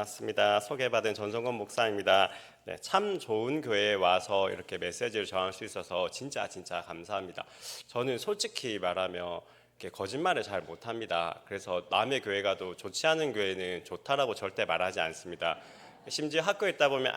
반갑습니다. 소개받은 전성건 목사입니다. 네, 참 좋은 교회에 와서 이렇게 메시지를 전할 수 있어서 진짜 감사합니다. 저는 솔직히 말하며 이렇게 거짓말을 잘 못합니다. 그래서 남의 교회 가도 좋지 않은 교회는 좋다라고 절대 말하지 않습니다. 심지어 학교에 있다 보면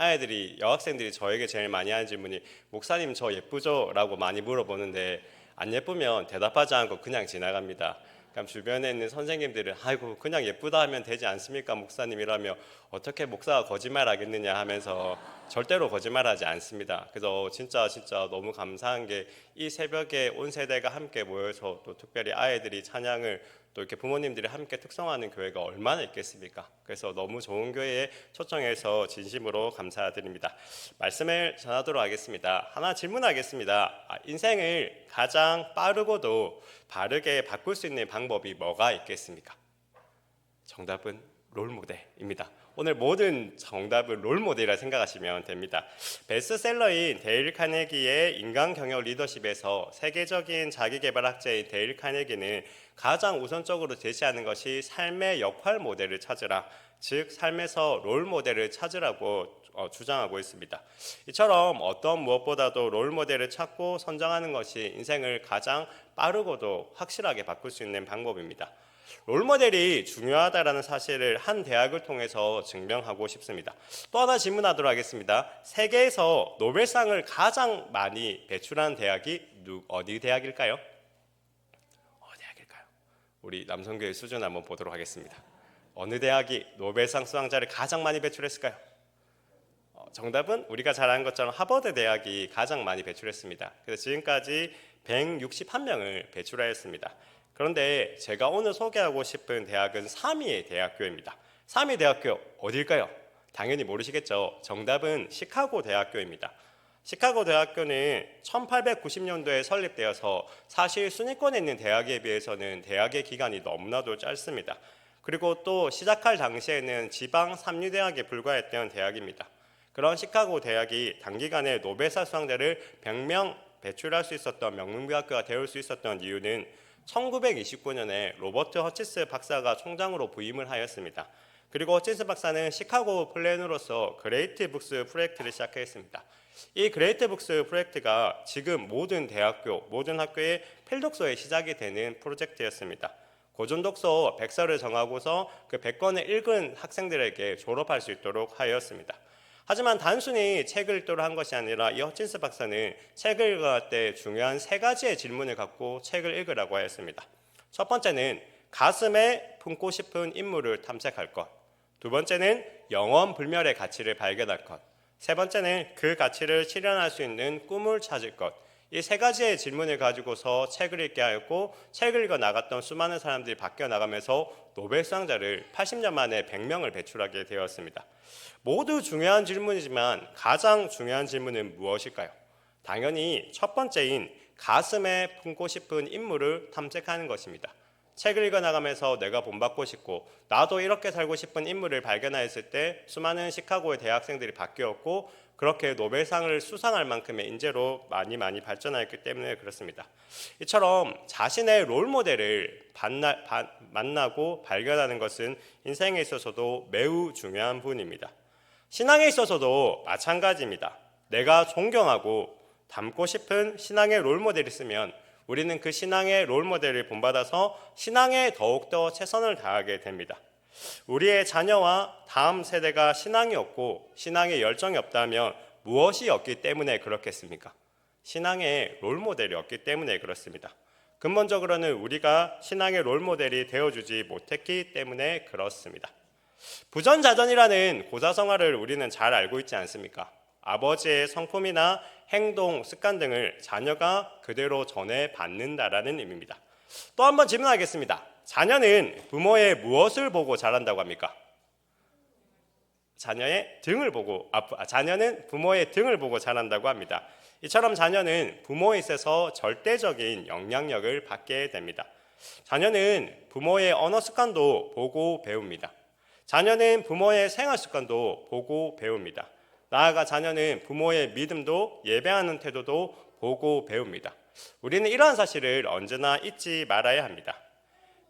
여학생들이 저에게 제일 많이 하는 질문이 목사님 저 예쁘죠? 라고 많이 물어보는데 안 예쁘면 대답하지 않고 그냥 지나갑니다. 그럼 주변에 있는 선생님들은 아이고 그냥 예쁘다 하면 되지 않습니까 목사님이라며 어떻게 목사가 거짓말하겠느냐 하면서 절대로 거짓말하지 않습니다. 그래서 진짜 너무 감사한 게 이 새벽에 온 세대가 함께 모여서 또 특별히 아이들이 찬양을 또 이렇게 부모님들이 함께 특성하는 교회가 얼마나 있겠습니까? 그래서 너무 좋은 교회에 초청해서 진심으로 감사드립니다. 말씀을 전하도록 하겠습니다. 하나 질문하겠습니다. 인생을 가장 빠르고도 바르게 바꿀 수 있는 방법이 뭐가 있겠습니까? 정답은 롤모델입니다. 오늘 모든 정답은 롤모델이라 생각하시면 됩니다. 베스트셀러인 데일 카네기의 인간경영 리더십에서 세계적인 자기개발학자인 데일 카네기는 가장 우선적으로 제시하는 것이 삶의 역할 모델을 찾으라, 즉 삶에서 롤모델을 찾으라고 주장하고 있습니다. 이처럼 어떤 무엇보다도 롤모델을 찾고 선정하는 것이 인생을 가장 빠르고도 확실하게 바꿀 수 있는 방법입니다. 롤모델이 중요하다는 사실을 한 대학을 통해서 증명하고 싶습니다. 또 하나 질문하도록 하겠습니다. 세계에서 노벨상을 가장 많이 배출한 대학이 어디 대학일까요? 어디 대학일까요? 우리 남성교회 수준 한번 보도록 하겠습니다. 어느 대학이 노벨상 수상자를 가장 많이 배출했을까요? 정답은 우리가 잘 아는 것처럼 하버드 대학이 가장 많이 배출했습니다. 그래서 지금까지 161명을 배출하였습니다. 그런데 제가 오늘 소개하고 싶은 대학은 3위의 대학교입니다. 3위 대학교 어딜까요? 당연히 모르시겠죠. 정답은 시카고 대학교입니다. 시카고 대학교는 1890년도에 설립되어서 사실 순위권에 있는 대학에 비해서는 대학의 기간이 너무나도 짧습니다. 그리고 또 시작할 당시에는 지방 3류 대학에 불과했던 대학입니다. 그런 시카고 대학이 단기간에 노벨상 수상자를 100명 배출할 수 있었던 명문대학교가 되올 수 있었던 이유는 1929년에 로버트 허치스 박사가 총장으로 부임을 하였습니다. 그리고 허치스 박사는 시카고 플랜으로서 그레이트 북스 프로젝트를 시작했습니다. 이 그레이트 북스 프로젝트가 지금 모든 대학교, 모든 학교의 필독서의 시작이 되는 프로젝트였습니다. 고전독서 100서를 정하고서 그 100권을 읽은 학생들에게 졸업할 수 있도록 하였습니다. 하지만 단순히 책을 읽도록 한 것이 아니라 이 허친스 박사는 책을 읽을 때 중요한 3가지의 질문을 갖고 책을 읽으라고 하였습니다. 첫 번째는 가슴에 품고 싶은 인물을 탐색할 것, 두 번째는 영원불멸의 가치를 발견할 것, 세 번째는 그 가치를 실현할 수 있는 꿈을 찾을 것. 이 3가지의 질문을 가지고서 책을 읽게 하였고 책을 읽어 나갔던 수많은 사람들이 바뀌어 나가면서 노벨 수상자를 80년 만에 100명을 배출하게 되었습니다. 모두 중요한 질문이지만 가장 중요한 질문은 무엇일까요? 당연히 첫 번째인 가슴에 품고 싶은 인물을 탐색하는 것입니다. 책을 읽어나가면서 내가 본받고 싶고 나도 이렇게 살고 싶은 인물을 발견하였을 때 수많은 시카고의 대학생들이 바뀌었고 그렇게 노벨상을 수상할 만큼의 인재로 많이 발전하였기 때문에 그렇습니다. 이처럼 자신의 롤모델을 만나고 발견하는 것은 인생에 있어서도 매우 중요한 부분입니다. 신앙에 있어서도 마찬가지입니다. 내가 존경하고 닮고 싶은 신앙의 롤모델이 있으면 우리는 그 신앙의 롤모델을 본받아서 신앙에 더욱더 최선을 다하게 됩니다. 우리의 자녀와 다음 세대가 신앙이 없고 신앙에 열정이 없다면 무엇이 없기 때문에 그렇겠습니까? 신앙의 롤모델이 없기 때문에 그렇습니다. 근본적으로는 우리가 신앙의 롤모델이 되어주지 못했기 때문에 그렇습니다. 부전자전이라는 고사성어를 우리는 잘 알고 있지 않습니까? 아버지의 성품이나 행동, 습관 등을 자녀가 그대로 전해받는다라는 의미입니다. 또 한번 질문하겠습니다. 자녀는 부모의 무엇을 보고 자란다고 합니까? 자녀는 부모의 등을 보고 자란다고 합니다. 이처럼 자녀는 부모에 있어서 절대적인 영향력을 받게 됩니다. 자녀는 부모의 언어 습관도 보고 배웁니다. 자녀는 부모의 생활 습관도 보고 배웁니다. 나아가 자녀는 부모의 믿음도 예배하는 태도도 보고 배웁니다. 우리는 이러한 사실을 언제나 잊지 말아야 합니다.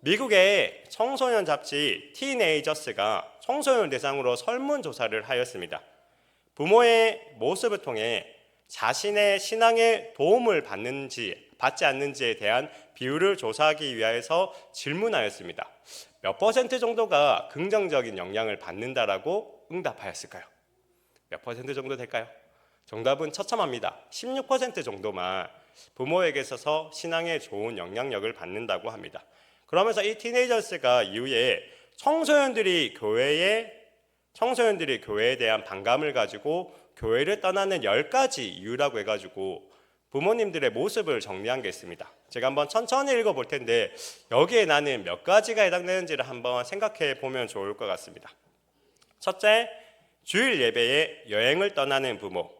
미국의 청소년 잡지 티네이저스가 청소년 대상으로 설문조사를 하였습니다. 부모의 모습을 통해 자신의 신앙에 도움을 받지 않는지에 대한 비율을 조사하기 위하여서 질문하였습니다. 몇 퍼센트 정도가 긍정적인 영향을 받는다라고 응답하였을까요? 몇 퍼센트 정도 될까요? 정답은 처참합니다. 16% 정도만 부모에게 있어서 신앙에 좋은 영향력을 받는다고 합니다. 그러면서 이 티네이저스가 이후에 청소년들이 교회에 대한 반감을 가지고 교회를 떠나는 10가지 이유라고 해가지고 부모님들의 모습을 정리한 게 있습니다. 제가 한번 천천히 읽어볼 텐데 여기에 나는 몇 가지가 해당되는지를 한번 생각해 보면 좋을 것 같습니다. 첫째, 주일 예배에 여행을 떠나는 부모.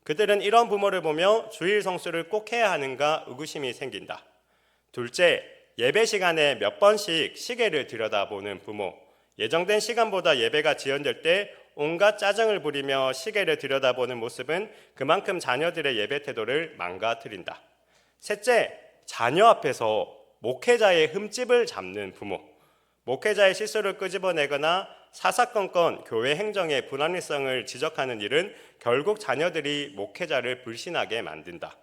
그들은 이런 부모를 보며 주일 성수를 꼭 해야 하는가 의구심이 생긴다. 둘째, 예배 시간에 몇 번씩 시계를 들여다보는 부모. 예정된 시간보다 예배가 지연될 때 온갖 짜증을 부리며 시계를 들여다보는 모습은 그만큼 자녀들의 예배 태도를 망가뜨린다. 셋째, 자녀 앞에서 목회자의 흠집을 잡는 부모. 목회자의 실수를 끄집어내거나 사사건건 교회 행정의 불합리성을 지적하는 일은 결국 자녀들이 목회자를 불신하게 만든다.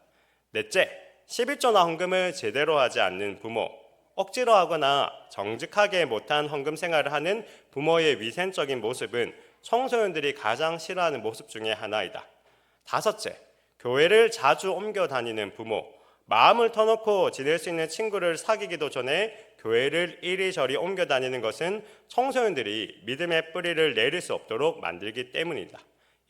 넷째, 11조나 헌금을 제대로 하지 않는 부모. 억지로 하거나 정직하게 못한 헌금 생활을 하는 부모의 위생적인 모습은 청소년들이 가장 싫어하는 모습 중에 하나이다. 다섯째, 교회를 자주 옮겨 다니는 부모. 마음을 터놓고 지낼 수 있는 친구를 사귀기도 전에 교회를 이리저리 옮겨 다니는 것은 청소년들이 믿음의 뿌리를 내릴 수 없도록 만들기 때문이다.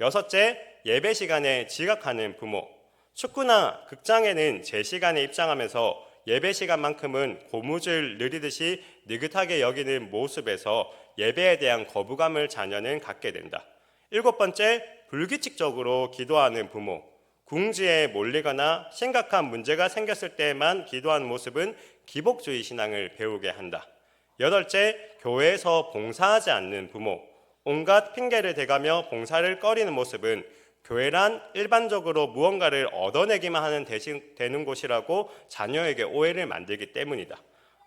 여섯째, 예배 시간에 지각하는 부모. 축구나 극장에는 제 시간에 입장하면서 예배 시간만큼은 고무줄 느리듯이 느긋하게 여기는 모습에서 예배에 대한 거부감을 자녀는 갖게 된다. 일곱 번째, 불규칙적으로 기도하는 부모. 궁지에 몰리거나 심각한 문제가 생겼을 때만 기도하는 모습은 기복주의 신앙을 배우게 한다. 여덟째, 교회에서 봉사하지 않는 부모. 온갖 핑계를 대가며 봉사를 꺼리는 모습은 교회란 일반적으로 무언가를 얻어내기만 하는 되는 곳이라고 자녀에게 오해를 만들기 때문이다.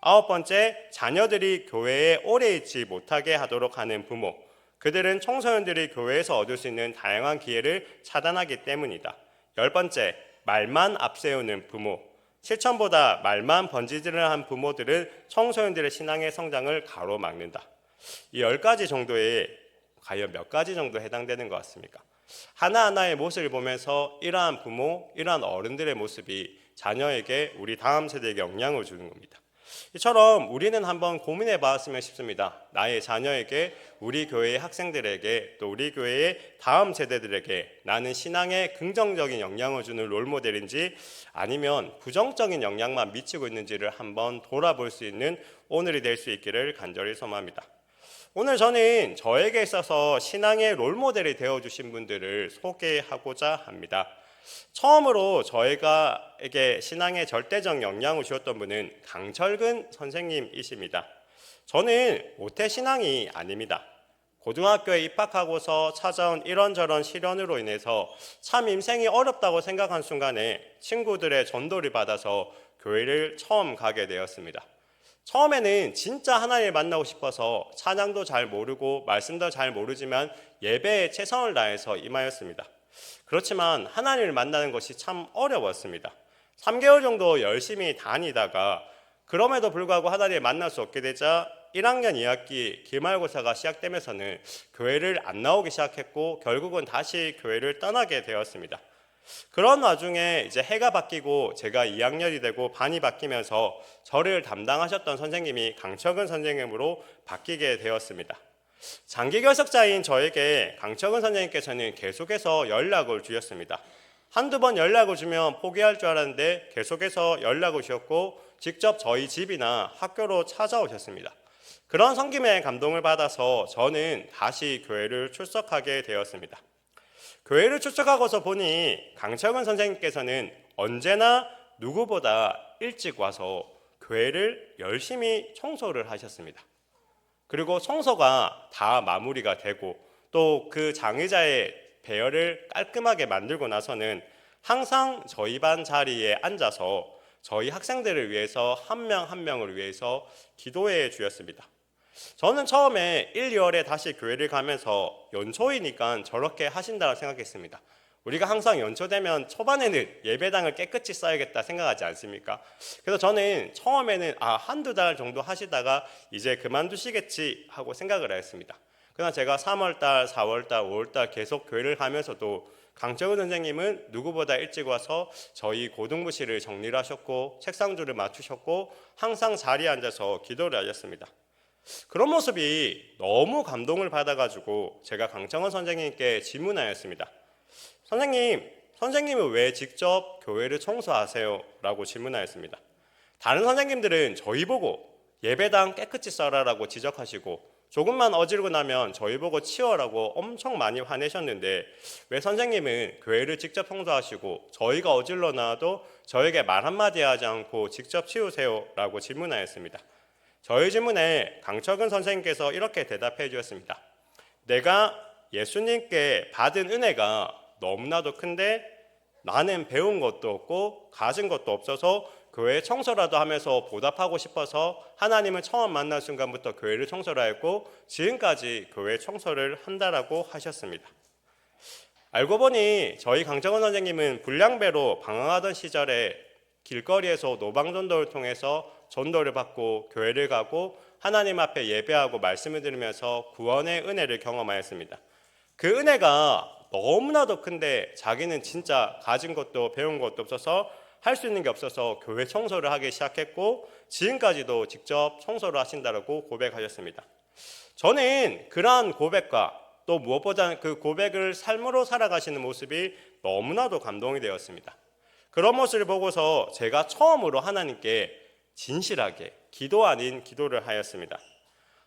아홉 번째, 자녀들이 교회에 오래 있지 못하게 하도록 하는 부모. 그들은 청소년들이 교회에서 얻을 수 있는 다양한 기회를 차단하기 때문이다. 열 번째, 말만 앞세우는 부모. 실천보다 말만 번지르르한 부모들은 청소년들의 신앙의 성장을 가로막는다. 이 10가지 정도에 과연 몇 가지 정도 해당되는 것 같습니까? 하나하나의 모습을 보면서 이러한 부모, 이러한 어른들의 모습이 자녀에게, 우리 다음 세대에게 영향을 주는 겁니다. 이처럼 우리는 한번 고민해 봤으면 싶습니다. 나의 자녀에게, 우리 교회의 학생들에게, 또 우리 교회의 다음 세대들에게 나는 신앙에 긍정적인 영향을 주는 롤모델인지 아니면 부정적인 영향만 미치고 있는지를 한번 돌아볼 수 있는 오늘이 될 수 있기를 간절히 소망합니다. 오늘 저는 저에게 있어서 신앙의 롤모델이 되어주신 분들을 소개하고자 합니다. 처음으로 저에게 신앙에 절대적 영향을 주었던 분은 강철근 선생님이십니다. 저는 모태신앙이 아닙니다. 고등학교에 입학하고서 찾아온 이런저런 시련으로 인해서 참 인생이 어렵다고 생각한 순간에 친구들의 전도를 받아서 교회를 처음 가게 되었습니다. 처음에는 진짜 하나님을 만나고 싶어서 찬양도 잘 모르고 말씀도 잘 모르지만 예배에 최선을 다해서 임하였습니다. 그렇지만 하나님을 만나는 것이 참 어려웠습니다. 3개월 정도 열심히 다니다가 그럼에도 불구하고 하나님을 만날 수 없게 되자 1학년 2학기 기말고사가 시작되면서는 교회를 안 나오기 시작했고 결국은 다시 교회를 떠나게 되었습니다. 그런 와중에 이제 해가 바뀌고 제가 2학년이 되고 반이 바뀌면서 저를 담당하셨던 선생님이 강철근 선생님으로 바뀌게 되었습니다. 장기 결석자인 저에게 강철근 선생님께서는 계속해서 연락을 주셨습니다. 한두 번 연락을 주면 포기할 줄 알았는데 계속해서 연락을 주셨고 직접 저희 집이나 학교로 찾아오셨습니다. 그런 성김의 감동을 받아서 저는 다시 교회를 출석하게 되었습니다. 교회를 출석하고서 보니 강철근 선생님께서는 언제나 누구보다 일찍 와서 교회를 열심히 청소를 하셨습니다. 그리고 청소가 다 마무리가 되고 또 그 장의자의 배열을 깔끔하게 만들고 나서는 항상 저희 반 자리에 앉아서 저희 학생들을 위해서 한 명 한 명을 위해서 기도해 주셨습니다. 저는 처음에 1, 2월에 다시 교회를 가면서 연초이니까 저렇게 하신다고 생각했습니다. 우리가 항상 연초되면 초반에는 예배당을 깨끗이 써야겠다 생각하지 않습니까? 그래서 저는 처음에는 한두 달 정도 하시다가 이제 그만두시겠지 하고 생각을 했습니다. 그러나 제가 3월달, 4월달, 5월달 계속 교회를 가면서도 강철근 선생님은 누구보다 일찍 와서 저희 고등부실을 정리를 하셨고 책상줄을 맞추셨고 항상 자리에 앉아서 기도를 하셨습니다. 그런 모습이 너무 감동을 받아가지고 제가 강창원 선생님께 질문하였습니다. 선생님은 왜 직접 교회를 청소하세요? 라고 질문하였습니다. 다른 선생님들은 저희 보고 예배당 깨끗이 써라라고 지적하시고 조금만 어지르고 나면 저희 보고 치워라고 엄청 많이 화내셨는데 왜 선생님은 교회를 직접 청소하시고 저희가 어질러 놔도 저에게 말 한마디 하지 않고 직접 치우세요? 라고 질문하였습니다. 저희 질문에 강철근 선생님께서 이렇게 대답해 주셨습니다. 내가 예수님께 받은 은혜가 너무나도 큰데 나는 배운 것도 없고 가진 것도 없어서 교회 청소라도 하면서 보답하고 싶어서 하나님을 처음 만난 순간부터 교회를 청소를 했고 지금까지 교회 청소를 한다라고 하셨습니다. 알고 보니 저희 강정원 선생님은 불량배로 방황하던 시절에 길거리에서 노방전도를 통해서 전도를 받고 교회를 가고 하나님 앞에 예배하고 말씀을 들으면서 구원의 은혜를 경험하였습니다. 그 은혜가 너무나도 큰데 자기는 진짜 가진 것도 배운 것도 없어서 할 수 있는 게 없어서 교회 청소를 하기 시작했고 지금까지도 직접 청소를 하신다고 고백하셨습니다. 저는 그러한 고백과 또 무엇보다 그 고백을 삶으로 살아가시는 모습이 너무나도 감동이 되었습니다. 그런 모습을 보고서 제가 처음으로 하나님께 진실하게 기도 아닌 기도를 하였습니다.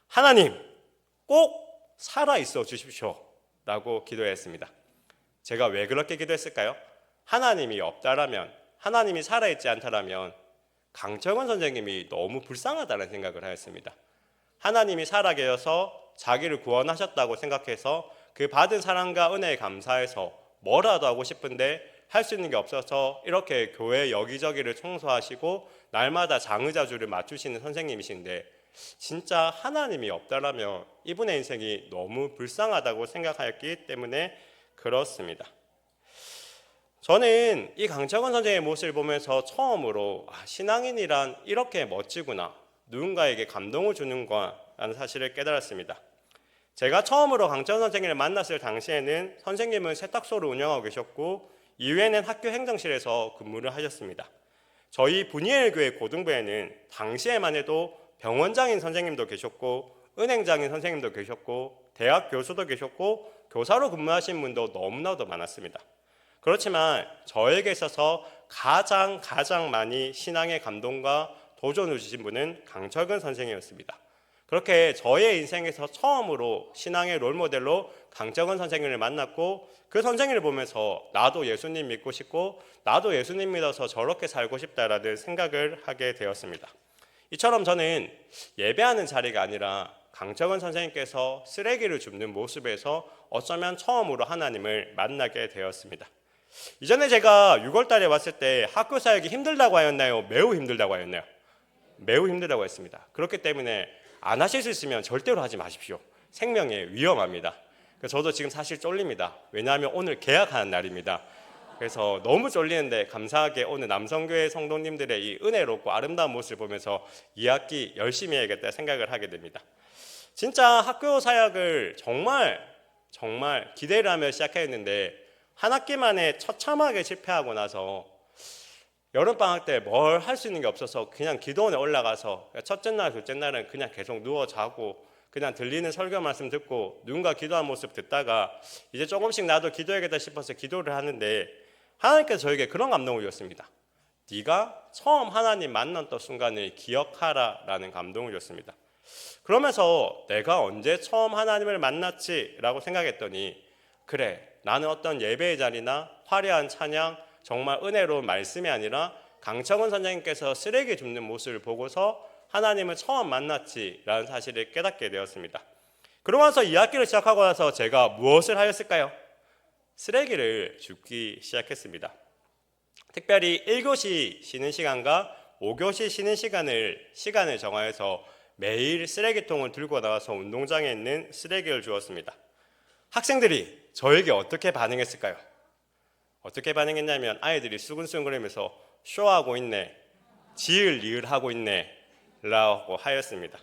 하나님, 꼭 살아있어 주십시오 라고 기도했습니다. 제가 왜 그렇게 기도했을까요? 하나님이 없다라면, 하나님이 살아있지 않다라면 강철권 선생님이 너무 불쌍하다는 생각을 하였습니다. 하나님이 살아계셔서 자기를 구원하셨다고 생각해서 그 받은 사랑과 은혜에 감사해서 뭐라도 하고 싶은데 할 수 있는 게 없어서 이렇게 교회 여기저기를 청소하시고 날마다 장의자주를 맞추시는 선생님이신데 진짜 하나님이 없다라면 이분의 인생이 너무 불쌍하다고 생각하였기 때문에 그렇습니다. 저는 이 강철권 선생의 모습을 보면서 처음으로 신앙인이란 이렇게 멋지구나, 누군가에게 감동을 주는구나라는 사실을 깨달았습니다. 제가 처음으로 강철권 선생님을 만났을 당시에는 선생님은 세탁소를 운영하고 계셨고 이후에는 학교 행정실에서 근무를 하셨습니다. 저희 분이엘교회 고등부에는 당시에만 해도 병원장인 선생님도 계셨고 은행장인 선생님도 계셨고 대학 교수도 계셨고 교사로 근무하신 분도 너무나도 많았습니다. 그렇지만 저에게 있어서 가장 많이 신앙의 감동과 도전을 주신 분은 강철근 선생님이었습니다. 그렇게 저의 인생에서 처음으로 신앙의 롤모델로 강철근 선생님을 만났고 그 선생님을 보면서 나도 예수님 믿고 싶고 나도 예수님 믿어서 저렇게 살고 싶다라는 생각을 하게 되었습니다. 이처럼 저는 예배하는 자리가 아니라 강철근 선생님께서 쓰레기를 줍는 모습에서 어쩌면 처음으로 하나님을 만나게 되었습니다. 이전에 제가 6월 달에 왔을 때 학교 사역이 힘들다고 하였나요? 매우 힘들다고 하였나요? 매우 힘들다고 했습니다. 그렇기 때문에 안 하실 수 있으면 절대로 하지 마십시오. 생명에 위험합니다. 그래서 저도 지금 사실 쫄립니다. 왜냐하면 오늘 개학하는 날입니다. 그래서 너무 쫄리는데 감사하게 오늘 남성교회 성도님들의 이 은혜롭고 아름다운 모습을 보면서 2학기 열심히 해야겠다 생각을 하게 됩니다. 진짜 학교 사역을 정말 기대를 하며 시작했는데 한 학기 만에 처참하게 실패하고 나서 여름방학 때 뭘 할 수 있는 게 없어서 그냥 기도원에 올라가서 첫째 날, 둘째 날은 그냥 계속 누워 자고 그냥 들리는 설교 말씀 듣고 누군가 기도하는 모습 듣다가 이제 조금씩 나도 기도해야겠다 싶어서 기도를 하는데 하나님께서 저에게 그런 감동을 주셨습니다. 네가 처음 하나님 만났던 순간을 기억하라 라는 감동을 줬습니다. 그러면서 내가 언제 처음 하나님을 만났지? 라고 생각했더니 그래, 나는 어떤 예배의 자리나 화려한 찬양, 정말 은혜로운 말씀이 아니라 강철권 선생님께서 쓰레기 줍는 모습을 보고서 하나님을 처음 만났지라는 사실을 깨닫게 되었습니다. 그러고 나서 2학기를 시작하고 나서 제가 무엇을 하였을까요? 쓰레기를 줍기 시작했습니다. 특별히 1교시 쉬는 시간과 5교시 쉬는 시간을 정하여서 매일 쓰레기통을 들고 나와서 운동장에 있는 쓰레기를 주었습니다. 학생들이 저에게 어떻게 반응했을까요? 어떻게 반응했냐면 아이들이 수근수근거리면서 쇼하고 있네, 지을 리을 하고 있네 라고 하였습니다.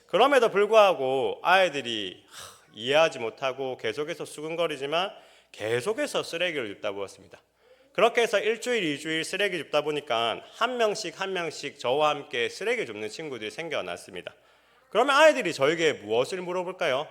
그럼에도 불구하고 아이들이 이해하지 못하고 계속해서 수근거리지만 계속해서 쓰레기를 줍다 보았습니다. 그렇게 해서 일주일, 이주일 쓰레기 줍다 보니까 한 명씩 저와 함께 쓰레기 줍는 친구들이 생겨났습니다. 그러면 아이들이 저에게 무엇을 물어볼까요?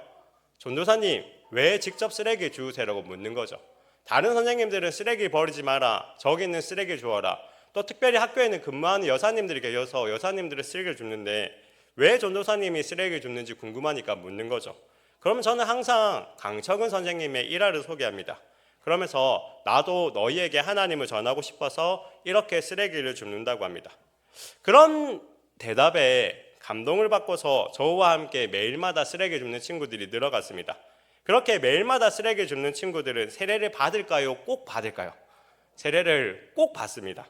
전도사님, 왜 직접 쓰레기 주우세요라고 묻는 거죠. 다른 선생님들은 쓰레기 버리지 마라, 저기 있는 쓰레기 주워라. 또 특별히 학교에는 근무하는 여사님들이 계셔서 여사님들은 쓰레기를 줍는데 왜 전도사님이 쓰레기를 줍는지 궁금하니까 묻는 거죠. 그러면 저는 항상 강철근 선생님의 일화를 소개합니다. 그러면서 나도 너희에게 하나님을 전하고 싶어서 이렇게 쓰레기를 줍는다고 합니다. 그런 대답에 감동을 받고서 저와 함께 매일마다 쓰레기 줍는 친구들이 늘어갔습니다. 그렇게 매일마다 쓰레기 줍는 친구들은 세례를 받을까요? 꼭 받을까요? 세례를 꼭 받습니다.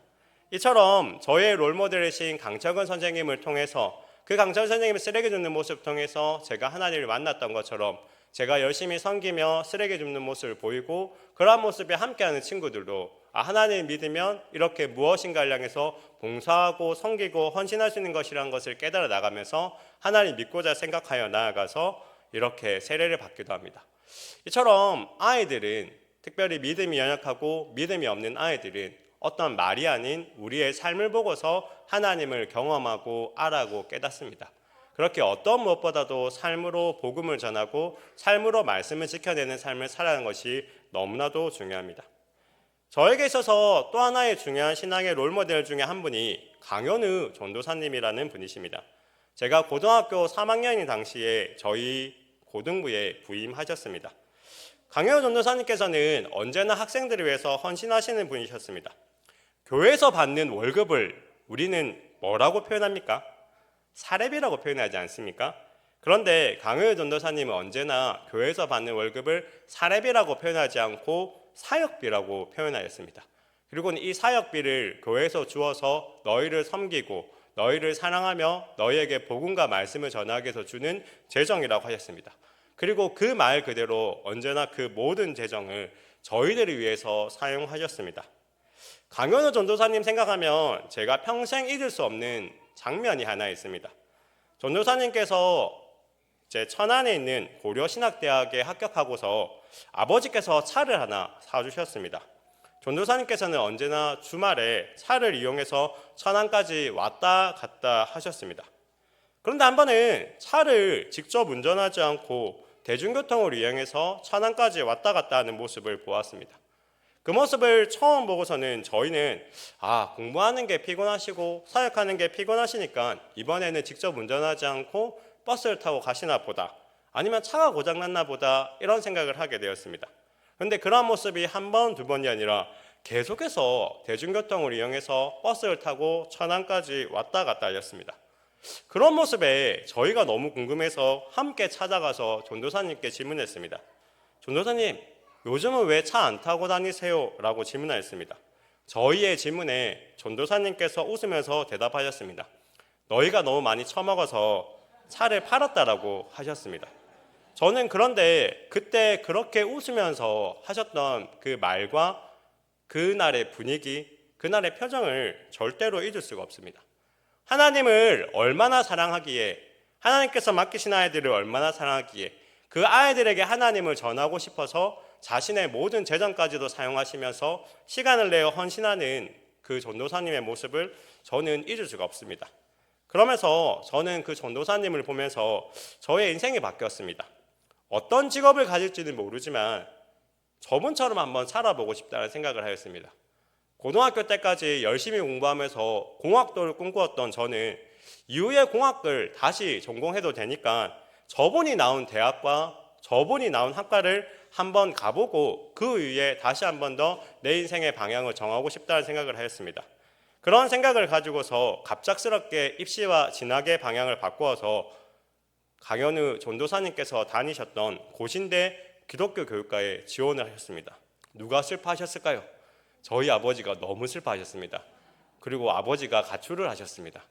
이처럼 저의 롤모델이신 강철근 선생님을 통해서 그 강철 선생님의 쓰레기 줍는 모습을 통해서 제가 하나님을 만났던 것처럼 제가 열심히 섬기며 쓰레기 줍는 모습을 보이고 그러한 모습에 함께하는 친구들도 하나님을 믿으면 이렇게 무엇인가를 향해서 봉사하고 섬기고 헌신할 수 있는 것이라는 것을 깨달아 나가면서 하나님 믿고자 생각하여 나아가서 이렇게 세례를 받기도 합니다. 이처럼 아이들은 특별히 믿음이 연약하고 믿음이 없는 아이들은 어떤 말이 아닌 우리의 삶을 보고서 하나님을 경험하고 알아고 깨닫습니다. 그렇게 어떤 무엇보다도 삶으로 복음을 전하고 삶으로 말씀을 지켜내는 삶을 살아가는 것이 너무나도 중요합니다. 저에게 있어서 또 하나의 중요한 신앙의 롤모델 중에 한 분이 강현우 전도사님이라는 분이십니다. 제가 고등학교 3학년인 당시에 저희 고등부에 부임하셨습니다. 강현우 전도사님께서는 언제나 학생들을 위해서 헌신하시는 분이셨습니다. 교회에서 받는 월급을 우리는 뭐라고 표현합니까? 사례비라고 표현하지 않습니까? 그런데 강효 전도사님은 언제나 교회에서 받는 월급을 사례비라고 표현하지 않고 사역비라고 표현하였습니다. 그리고 이 사역비를 교회에서 주어서 너희를 섬기고 너희를 사랑하며 너희에게 복음과 말씀을 전하기 위해서 주는 재정이라고 하셨습니다. 그리고 그 말 그대로 언제나 그 모든 재정을 저희들을 위해서 사용하셨습니다. 강현우 전도사님 생각하면 제가 평생 잊을 수 없는 장면이 하나 있습니다. 전도사님께서 제 천안에 있는 고려신학대학에 합격하고서 아버지께서 차를 하나 사주셨습니다. 전도사님께서는 언제나 주말에 차를 이용해서 천안까지 왔다 갔다 하셨습니다. 그런데 한 번은 차를 직접 운전하지 않고 대중교통을 이용해서 천안까지 왔다 갔다 하는 모습을 보았습니다. 그 모습을 처음 보고서는 저희는 공부하는 게 피곤하시고 사역하는 게 피곤하시니까 이번에는 직접 운전하지 않고 버스를 타고 가시나 보다, 아니면 차가 고장났나 보다, 이런 생각을 하게 되었습니다. 그런데 그런 모습이 한 번, 두 번이 아니라 계속해서 대중교통을 이용해서 버스를 타고 천안까지 왔다 갔다 하셨습니다. 그런 모습에 저희가 너무 궁금해서 함께 찾아가서 전도사님께 질문했습니다. 전도사님, 요즘은 왜 차 안 타고 다니세요? 라고 질문하였습니다. 저희의 질문에 전도사님께서 웃으면서 대답하셨습니다. 너희가 너무 많이 처먹어서 차를 팔았다라고 하셨습니다. 저는 그런데 그때 그렇게 웃으면서 하셨던 그 말과 그날의 분위기, 그날의 표정을 절대로 잊을 수가 없습니다. 하나님을 얼마나 사랑하기에, 하나님께서 맡기신 아이들을 얼마나 사랑하기에 그 아이들에게 하나님을 전하고 싶어서 자신의 모든 재정까지도 사용하시면서 시간을 내어 헌신하는 그 전도사님의 모습을 저는 잊을 수가 없습니다. 그러면서 저는 그 전도사님을 보면서 저의 인생이 바뀌었습니다. 어떤 직업을 가질지는 모르지만 저분처럼 한번 살아보고 싶다는 생각을 하였습니다. 고등학교 때까지 열심히 공부하면서 공학도를 꿈꾸었던 저는 이후에 공학을 다시 전공해도 되니까 저분이 나온 대학과 저분이 나온 학과를 한번 가보고 그 이후에 다시 한 번 더 내 인생의 방향을 정하고 싶다는 생각을 하였습니다. 그런 생각을 가지고서 갑작스럽게 입시와 진학의 방향을 바꾸어서 강현우 전도사님께서 다니셨던 고신대 기독교 교육과에 지원을 하셨습니다. 누가 슬퍼하셨을까요? 저희 아버지가 너무 슬퍼하셨습니다. 그리고 아버지가 가출을 하셨습니다.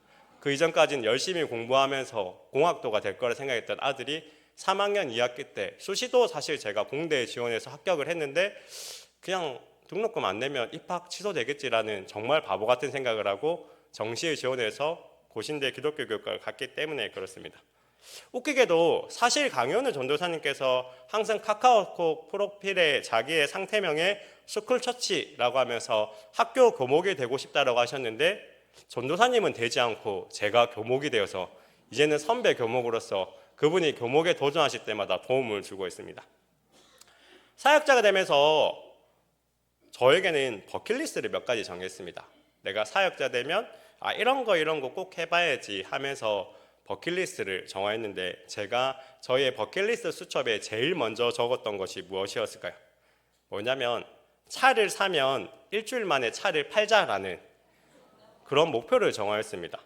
그 이전까지는 열심히 공부하면서 공학도가 될 거라 생각했던 아들이 3학년 2학기 때 수시도 사실 제가 공대에 지원해서 합격을 했는데 그냥 등록금 안 내면 입학 취소되겠지라는 정말 바보 같은 생각을 하고 정시에 지원해서 고신대 기독교 교육과를 갔기 때문에 그렇습니다. 웃기게도 사실 강현우 전도사님께서 항상 카카오톡 프로필에 자기의 상태명에 스쿨처치라고 하면서 학교 교목이 되고 싶다라고 하셨는데 전도사님은 되지 않고 제가 교목이 되어서 이제는 선배 교목으로서 그분이 교목에 도전하실 때마다 도움을 주고 있습니다. 사역자가 되면서 저에게는 버킷리스트를 몇 가지 정했습니다. 내가 사역자 되면 이런 거 꼭 해봐야지 하면서 버킷리스트를 정했는데 제가 저의 버킷리스트 수첩에 제일 먼저 적었던 것이 무엇이었을까요? 뭐냐면 차를 사면 일주일 만에 차를 팔자라는 그런 목표를 정하였습니다.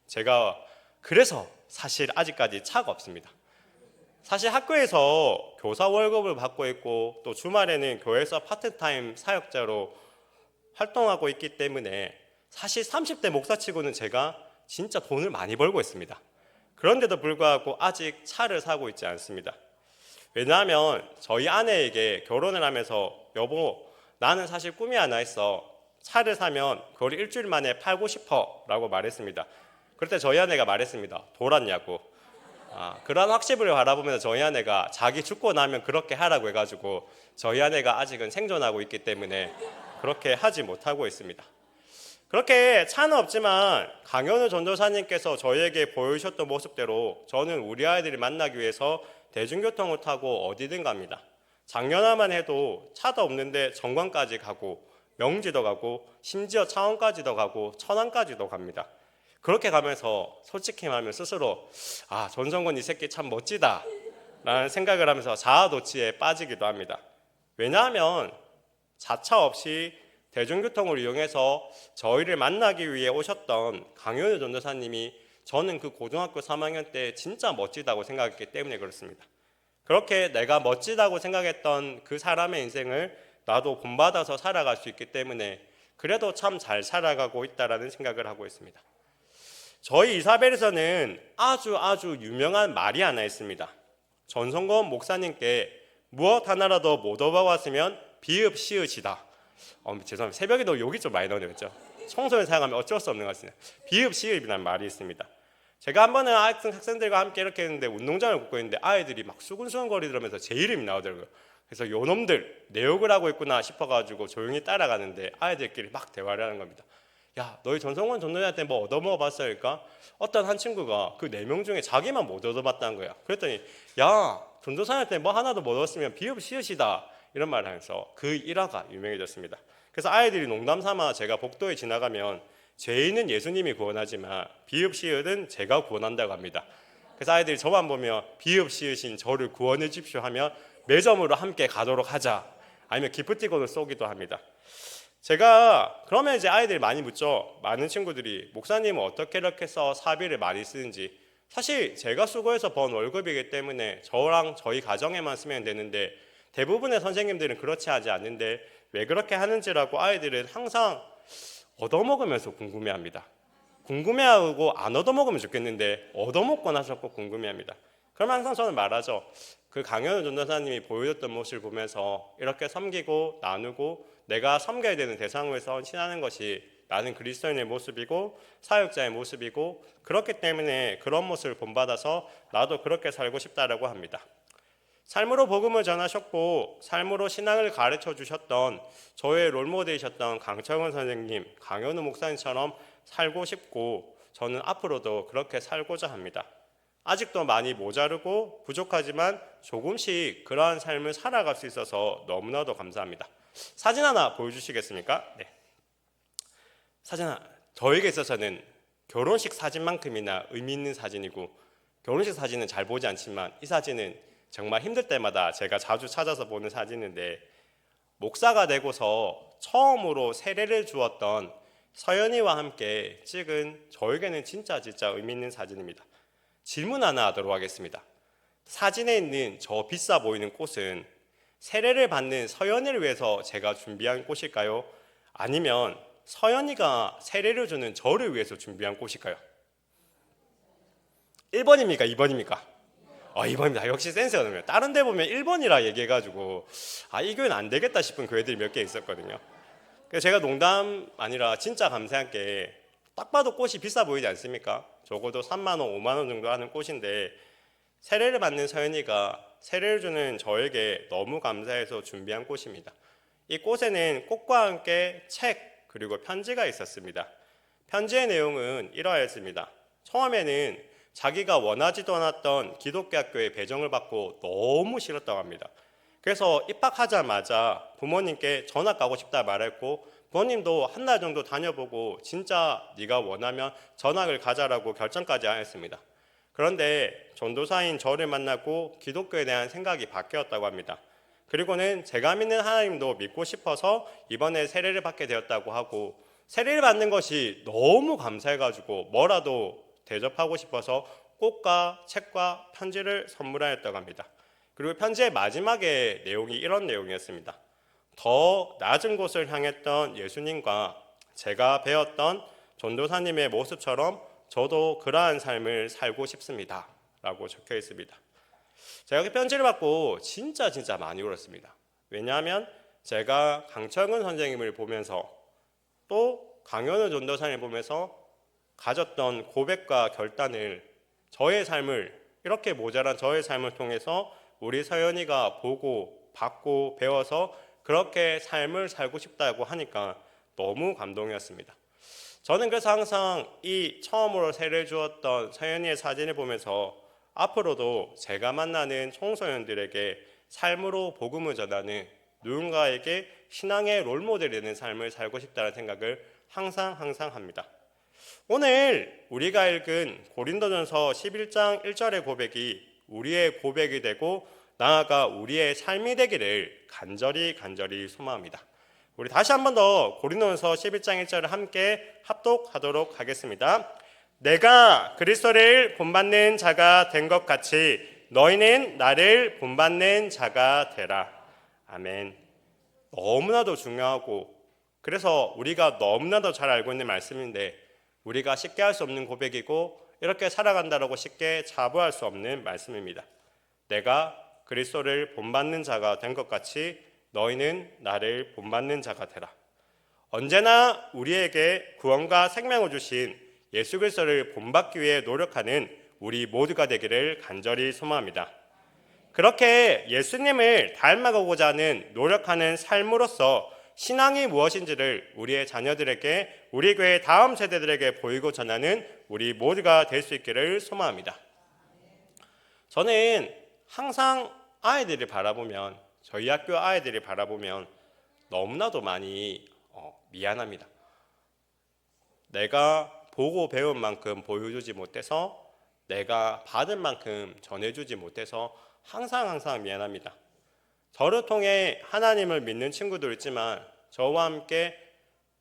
제가 그래서 사실 아직까지 차가 없습니다. 사실 학교에서 교사 월급을 받고 있고 또 주말에는 교회에서 파트타임 사역자로 활동하고 있기 때문에 사실 30대 목사치고는 제가 진짜 돈을 많이 벌고 있습니다. 그런데도 불구하고 아직 차를 사고 있지 않습니다. 왜냐하면 저희 아내에게 결혼을 하면서 여보 나는 사실 꿈이 하나 있어. 차를 사면 그걸 일주일 만에 팔고 싶어 라고 말했습니다. 그럴 때 저희 아내가 말했습니다. 돌았냐고. 그런 학습을 바라보면서 저희 아내가 자기 죽고 나면 그렇게 하라고 해가지고 저희 아내가 아직은 생존하고 있기 때문에 그렇게 하지 못하고 있습니다. 그렇게 차는 없지만 강현우 전도사님께서 저희에게 보여주셨던 모습대로 저는 우리 아이들을 만나기 위해서 대중교통을 타고 어디든 갑니다. 작년에만 해도 차도 없는데 정관까지 가고 명지도 가고 심지어 창원까지도 가고 천안까지도 갑니다. 그렇게 가면서 솔직히 말하면 스스로 전성건 이 새끼 참 멋지다 라는 생각을 하면서 자아도취에 빠지기도 합니다. 왜냐하면 자차 없이 대중교통을 이용해서 저희를 만나기 위해 오셨던 강현우 전도사님이 저는 그 고등학교 3학년 때 진짜 멋지다고 생각했기 때문에 그렇습니다. 그렇게 내가 멋지다고 생각했던 그 사람의 인생을 나도 본받아서 살아갈 수 있기 때문에 그래도 참 잘 살아가고 있다라는 생각을 하고 있습니다. 저희 이사벨에서는 아주 유명한 말이 하나 있습니다. 전성건 목사님께 무엇 하나라도 못 얻어왔으면 비읍시읒이다. 죄송합니다. 새벽에도 욕이 좀 많이 나오네요. 그렇죠? 청소년 사용하면 어쩔 수 없는 것 같습니다. 비읍시읒이라는 말이 있습니다. 제가 한 번은 학생들과 함께 이렇게 했는데 운동장을 걷고 있는데 아이들이 막 수근수근 거리들으면서 제 이름이 나오더라고요. 그래서 요놈들 내 욕을 하고 있구나 싶어가지고 조용히 따라가는데 아이들끼리 막 대화를 하는 겁니다. 야 너희 전성원 전도사한테 뭐 얻어먹어봤어? 그러니까 어떤 한 친구가 그 4명 중에 자기만 못 얻어봤다는 거야. 그랬더니 야 전도사한테 뭐 하나도 못 얻었으면 비읍시읒이다 이런 말을 하면서 그 일화가 유명해졌습니다. 그래서 아이들이 농담 삼아 제가 복도에 지나가면 죄인은 예수님이 구원하지만 비읍시읒은 제가 구원한다고 합니다. 그래서 아이들이 저만 보면 비읍시읒인 저를 구원해 주십시오 하면 매점으로 함께 가도록 하자 아니면 기프티콘을 쏘기도 합니다. 제가 그러면 이제 아이들이 많이 묻죠. 많은 친구들이 목사님은 어떻게 이렇게 해서 사비를 많이 쓰는지. 사실 제가 수고해서 번 월급이기 때문에 저랑 저희 가정에만 쓰면 되는데 대부분의 선생님들은 그렇지 하지 않는데 왜 그렇게 하는지라고 아이들은 항상 얻어먹으면서 궁금해합니다. 궁금해하고 안 얻어먹으면 좋겠는데 얻어먹고 나서 꼭 궁금해합니다. 그럼 항상 저는 말하죠. 그 강현우 전도사님이 보여줬던 모습을 보면서 이렇게 섬기고 나누고 내가 섬겨야 되는 대상으로서 헌신하는 것이 나는 그리스도인의 모습이고 사역자의 모습이고 그렇기 때문에 그런 모습을 본받아서 나도 그렇게 살고 싶다라고 합니다. 삶으로 복음을 전하셨고 삶으로 신앙을 가르쳐 주셨던 저의 롤모델이셨던 강철원 선생님, 강현우 목사님처럼 살고 싶고 저는 앞으로도 그렇게 살고자 합니다. 아직도 많이 모자르고 부족하지만 조금씩 그러한 삶을 살아갈 수 있어서 너무나도 감사합니다. 사진 하나 보여주시겠습니까? 네. 사진 하나. 저에게 있어서는 결혼식 사진만큼이나 의미 있는 사진이고 결혼식 사진은 잘 보지 않지만 이 사진은 정말 힘들 때마다 제가 자주 찾아서 보는 사진인데 목사가 되고서 처음으로 세례를 주었던 서연이와 함께 찍은 저에게는 진짜 의미 있는 사진입니다. 질문 하나 하도록 하겠습니다. 사진에 있는 저 비싸 보이는 꽃은 세례를 받는 서연이를 위해서 제가 준비한 꽃일까요? 아니면 서연이가 세례를 주는 저를 위해서 준비한 꽃일까요? 1번입니까? 2번입니까? 2번입니다. 역시 센스가 넘어요. 다른 데 보면 1번이라 얘기해가지고 이 교회는 안 되겠다 싶은 교회들이 몇 개 있었거든요. 그래서 제가 농담 아니라 진짜 감사한 게 딱 봐도 꽃이 비싸 보이지 않습니까? 적어도 3만 원, 5만 원 정도 하는 꽃인데 세례를 받는 서연이가 세례를 주는 저에게 너무 감사해서 준비한 꽃입니다. 이 꽃에는 꽃과 함께 책 그리고 편지가 있었습니다. 편지의 내용은 이러하였습니다. 처음에는 자기가 원하지도 않았던 기독교 학교에 배정을 받고 너무 싫었다고 합니다. 그래서 입학하자마자 부모님께 전학 가고 싶다 말했고 부모님도 한 달 정도 다녀보고 진짜 네가 원하면 전학을 가자라고 결정까지 하였습니다. 그런데 전도사인 저를 만나고 기독교에 대한 생각이 바뀌었다고 합니다. 그리고는 제가 믿는 하나님도 믿고 싶어서 이번에 세례를 받게 되었다고 하고 세례를 받는 것이 너무 감사해가지고 뭐라도 대접하고 싶어서 꽃과 책과 편지를 선물하였다고 합니다. 그리고 편지의 마지막에 내용이 이런 내용이었습니다. 더 낮은 곳을 향했던 예수님과 제가 배웠던 전도사님의 모습처럼 저도 그러한 삶을 살고 싶습니다. 라고 적혀 있습니다. 제가 그 편지를 받고 진짜 많이 울었습니다. 왜냐하면 제가 강철근 선생님을 보면서 또 강현우 전도사님을 보면서 가졌던 고백과 결단을 저의 삶을 이렇게 모자란 저의 삶을 통해서 우리 서연이가 보고 받고 배워서 그렇게 삶을 살고 싶다고 하니까 너무 감동이었습니다. 저는 그래서 항상 이 처음으로 세례를 주었던 서연이의 사진을 보면서 앞으로도 제가 만나는 청소년들에게 삶으로 복음을 전하는 누군가에게 신앙의 롤모델이 되는 삶을 살고 싶다는 생각을 항상 합니다. 오늘 우리가 읽은 고린도전서 11장 1절의 고백이 우리의 고백이 되고 나아가 우리의 삶이 되기를 간절히 소망합니다. 우리 다시 한 번 더 고린도전서 11장 1절을 함께 합독하도록 하겠습니다. 내가 그리스도를 본받는 자가 된 것 같이 너희는 나를 본받는 자가 되라. 아멘. 너무나도 중요하고 그래서 우리가 너무나도 잘 알고 있는 말씀인데 우리가 쉽게 할 수 없는 고백이고 이렇게 살아간다라고 쉽게 자부할 수 없는 말씀입니다. 내가 그리스도를 본받는 자가 된 것 같이 너희는 나를 본받는 자가 되라. 언제나 우리에게 구원과 생명을 주신 예수 그리스도를 본받기 위해 노력하는 우리 모두가 되기를 간절히 소망합니다. 그렇게 예수님을 닮아가고자 하는 노력하는 삶으로서 신앙이 무엇인지를 우리의 자녀들에게 우리 교회 다음 세대들에게 보이고 전하는 우리 모두가 될 수 있기를 소망합니다. 저는 항상 아이들을 바라보면 저희 학교 아이들을 바라보면 너무나도 많이 미안합니다. 내가 보고 배운 만큼 보여주지 못해서 내가 받은 만큼 전해주지 못해서 항상 미안합니다. 저를 통해 하나님을 믿는 친구도 있지만 저와 함께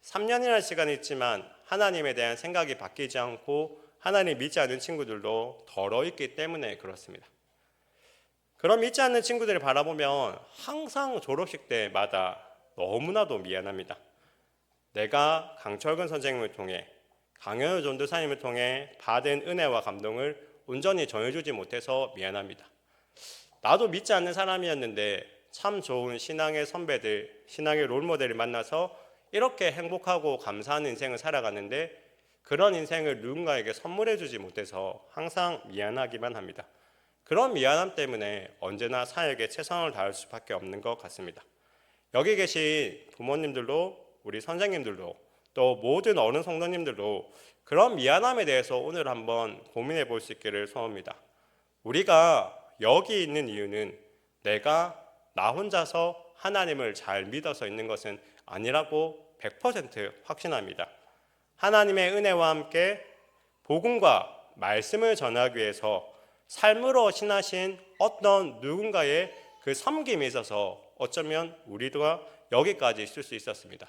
3년이라는 시간이 있지만 하나님에 대한 생각이 바뀌지 않고 하나님 믿지 않는 친구들도 덜어 있기 때문에 그렇습니다. 그런 믿지 않는 친구들을 바라보면 항상 졸업식 때마다 너무나도 미안합니다. 내가 강철근 선생님을 통해 강현우 전도사님을 통해 받은 은혜와 감동을 온전히 전해주지 못해서 미안합니다. 나도 믿지 않는 사람이었는데 참 좋은 신앙의 선배들, 신앙의 롤모델을 만나서 이렇게 행복하고 감사한 인생을 살아가는데 그런 인생을 누군가에게 선물해주지 못해서 항상 미안하기만 합니다. 그런 미안함 때문에 언제나 사역에 최선을 다할 수밖에 없는 것 같습니다. 여기 계신 부모님들도 우리 선생님들도 또 모든 어른 성도님들도 그런 미안함에 대해서 오늘 한번 고민해 볼 수 있기를 소원합니다. 우리가 여기 있는 이유는 내가 나 혼자서 하나님을 잘 믿어서 있는 것은 아니라고 100% 확신합니다. 하나님의 은혜와 함께 복음과 말씀을 전하기 위해서 삶으로 신하신 어떤 누군가의 그 섬김에 있어서 어쩌면 우리가 여기까지 있을 수 있었습니다.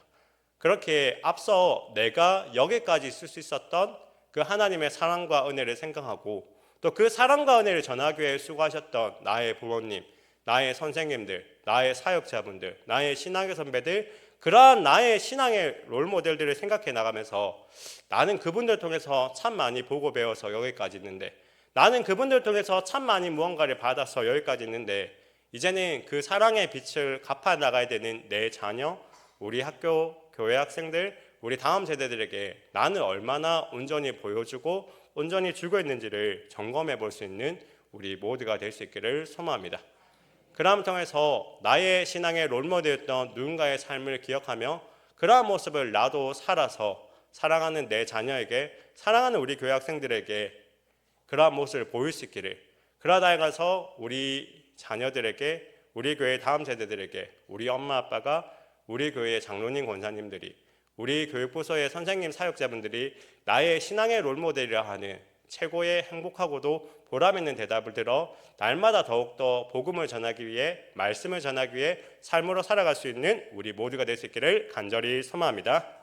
그렇게 앞서 내가 여기까지 있을 수 있었던 그 하나님의 사랑과 은혜를 생각하고 또 그 사랑과 은혜를 전하기 위해 수고하셨던 나의 부모님, 나의 선생님들, 나의 사역자분들, 나의 신앙의 선배들, 그러한 나의 신앙의 롤모델들을 생각해 나가면서 나는 그분들 통해서 참 많이 보고 배워서 여기까지 있는데 나는 그분들 통해서 참 많이 무언가를 받아서 여기까지 있는데 이제는 그 사랑의 빛을 갚아 나가야 되는 내 자녀, 우리 학교, 교회 학생들, 우리 다음 세대들에게 나는 얼마나 온전히 보여주고 온전히 주고 있는지를 점검해 볼 수 있는 우리 모두가 될 수 있기를 소망합니다. 그럼 통해서 나의 신앙의 롤모델이었던 누군가의 삶을 기억하며 그러한 모습을 나도 살아서 사랑하는 내 자녀에게, 사랑하는 우리 교회 학생들에게 그러한 모습을 보일 수 있기를, 그러다 가서 우리 자녀들에게, 우리 교회 다음 세대들에게, 우리 엄마 아빠가, 우리 교회의 장로님 권사님들이, 우리 교육부서의 선생님 사역자분들이 나의 신앙의 롤모델이라 하는 최고의 행복하고도 보람 있는 대답을 들어 날마다 더욱더 복음을 전하기 위해, 말씀을 전하기 위해 삶으로 살아갈 수 있는 우리 모두가 될 수 있기를 간절히 소망합니다.